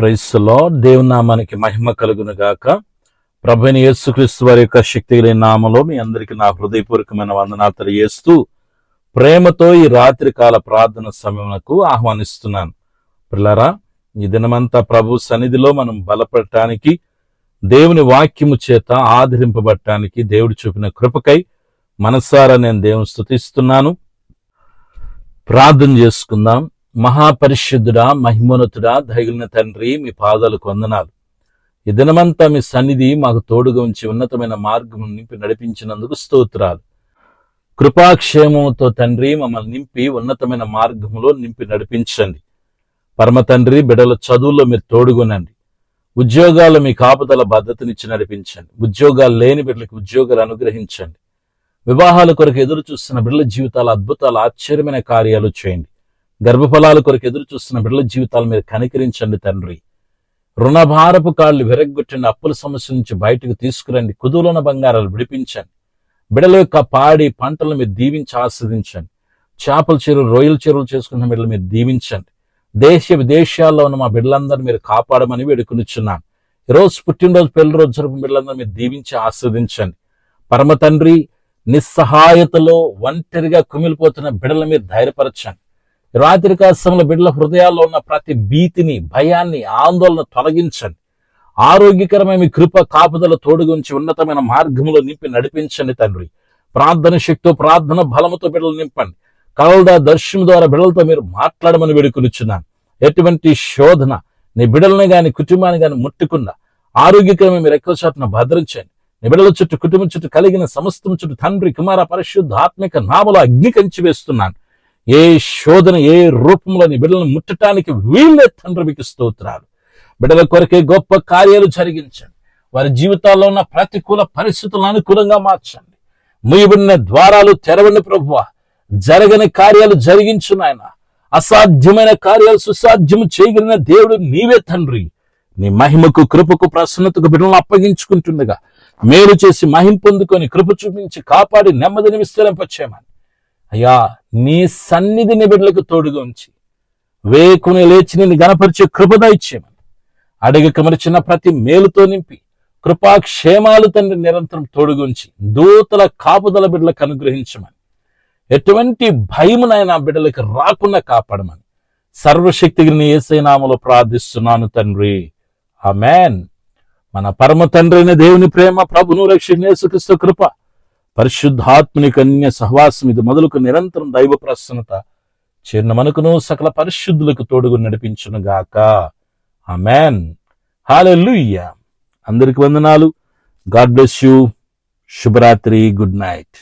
Praise the lord. దేవుని నామానికి మహిమ కలుగును గాక. ప్రభువైన యేసుక్రీస్తు వారి యొక్క శక్తి కలిగిన నామములో మీ అందరికీ నా హృదయపూర్వకమైన వందనాలు తెలియజేస్తూ ప్రేమతో ఈ రాత్రి కాల ప్రార్థన సమయమునకు ఆహ్వానిస్తున్నాను. పిల్లరా, ఈ దినమంతా ప్రభు సన్నిధిలో మనం బలపడటానికి, దేవుని వాక్యము చేత ఆదరింపబడటానికి దేవుడు చూపిన కృపకై మనసారా నేను దేవుని స్తుతిస్తున్నాను. ప్రార్థన చేసుకుందాం. మహాపరిశుద్ధుడా, మహిమోన్నతుడా, దయగలిగిన తండ్రి, మీ పాదాలకు వందనాలు. ఈ దినమంతా మీ సన్నిధి మాకు తోడుగా ఉంచి ఉన్నతమైన మార్గం నింపి నడిపించినందుకు స్తోత్రాలు. కృపాక్షేమముతో తండ్రి మమ్మల్ని నింపి ఉన్నతమైన మార్గంలో నింపి నడిపించండి. పరమ తండ్రి, బిడ్డల చదువుల్లో మీరు తోడుగునండి. ఉద్యోగాల్లో మీ కాపుదల భద్రతనిచ్చి నడిపించండి. ఉద్యోగాలు లేని బిడ్డలకు ఉద్యోగాలు అనుగ్రహించండి. వివాహాల కొరకు ఎదురు చూస్తున్న బిడ్డల జీవితాల అద్భుతాలు, ఆశ్చర్యమైన కార్యాలు చేయండి. గర్భఫలాల కొరకు ఎదురు చూస్తున్న బిడ్డల జీవితాలు మీరు కనికరించండి తండ్రి. రుణభారపు కాళ్ళు విరగ్గొట్టండి. అప్పుల సమస్య నుంచి బయటకు తీసుకురండి. కుదులున్న బంగారాలు విడిపించండి. బిడ్డల యొక్క పాడి పంటలను మీరు దీవించి ఆస్వాదించండి. చేపల చెరువులు, రొయ్యల చెరువులు చేసుకున్న బిడ్డలు మీరు దీవించండి. దేశ విదేశాల్లో ఉన్న మా బిడ్డలందరూ మీరు కాపాడమని వేడుకొనిచున్నాను. ఈరోజు పుట్టినరోజు, పెళ్లి రోజు జరుపు బిడ్డలందరూ మీరు దీవించి ఆస్వాదించండి. పరమ తండ్రి, నిస్సహాయతలో ఒంటరిగా కుమిలిపోతున్న బిడ్డల మీరు ధైర్యపరచండి. రాత్రి కాలంలో బిడ్డల హృదయాల్లో ఉన్న ప్రతి భీతిని, భయాన్ని, ఆందోళన తొలగించండి. ఆరోగ్యకరమైన మీ కృప కాపుదల తోడుగుంచి ఉన్నతమైన మార్గంలో నింపి నడిపించండి తండ్రి. ప్రార్థన శక్తితో, ప్రార్థన బలముతో బిడ్డలు నింపండి. కలదా దర్శనం ద్వారా బిడ్డలతో మీరు మాట్లాడమని వేడుకొనిచున్నాను. ఎటువంటి శోధన నీ బిడ్డలని గాని కుటుంబాన్ని గాని ముట్టకుండా ఆరోగ్యకరమైన మీరు ఎక్కువ చాటున భద్రించండి. నీ బిడ్డల చుట్టూ, కుటుంబం చుట్టూ కలిగిన సమస్తం చుట్టూ తండ్రి, కుమార, పరిశుద్ధ ఆత్మిక నామలో అగ్ని కంచి వేస్తున్నాను. ఏ శోధన, ఏ రూపంలో నీ బిడ్డలను ముట్టడానికి వీళ్ళే తండ్రి, మీకు స్తోత్రాలు. బిడ్డల కొరకే గొప్ప కార్యాలు జరిగించండి. వారి జీవితాల్లో ఉన్న ప్రతికూల పరిస్థితులను అనుకూలంగా మార్చండి. మూయబడిన ద్వారాలు తెరవండి ప్రభువా. జరగని కార్యాలు జరిగించు నాయన. అసాధ్యమైన కార్యాలు సుసాధ్యము చేయగలిగిన దేవుడు నీవే తండ్రి. నీ మహిమకు, కృపకు, ప్రసన్నతకు బిడ్డలను అప్పగించుకుంటుండగా మేలు చేసి మహిమ పొందుకొని కృప చూపించి కాపాడి నెమ్మదిని విస్తరింపచేయమని అయ్యా, నీ సన్నిధిని బిడ్డలకు తోడుగా ఉంచి వేకుని లేచి నిన్ను గణపరిచే కృపద ఇచ్చేయమని అడగక మరిచిన ప్రతి మేలుతో నింపి కృపాక్షేమాలు తండ్రి నిరంతరం తోడుగుంచి దూతల కాపుదల బిడ్డలకు అనుగ్రహించమని, ఎటువంటి భయమునైనా బిడ్డలకు రాకుండా కాపాడమని సర్వశక్తిని యేసయ్య నామములో ప్రార్థిస్తున్నాను తండ్రి. ఆమేన్. మన పరమ తండ్రి అయిన దేవుని ప్రేమ, ప్రభును రక్షకుడైన యేసుక్రీస్తు కృప, పరిశుద్ధాత్మని కన్య సహవాసం ఇది మొదలుకు నిరంతరం దైవ ప్రసన్నత చేరిన మనకును సకల పరిశుద్ధులకు తోడుగు నడిపించును గాక. ఆమేన్. హల్లెలూయా. అందరికి వందనాలు. God bless you. శుభరాత్రి. Good night.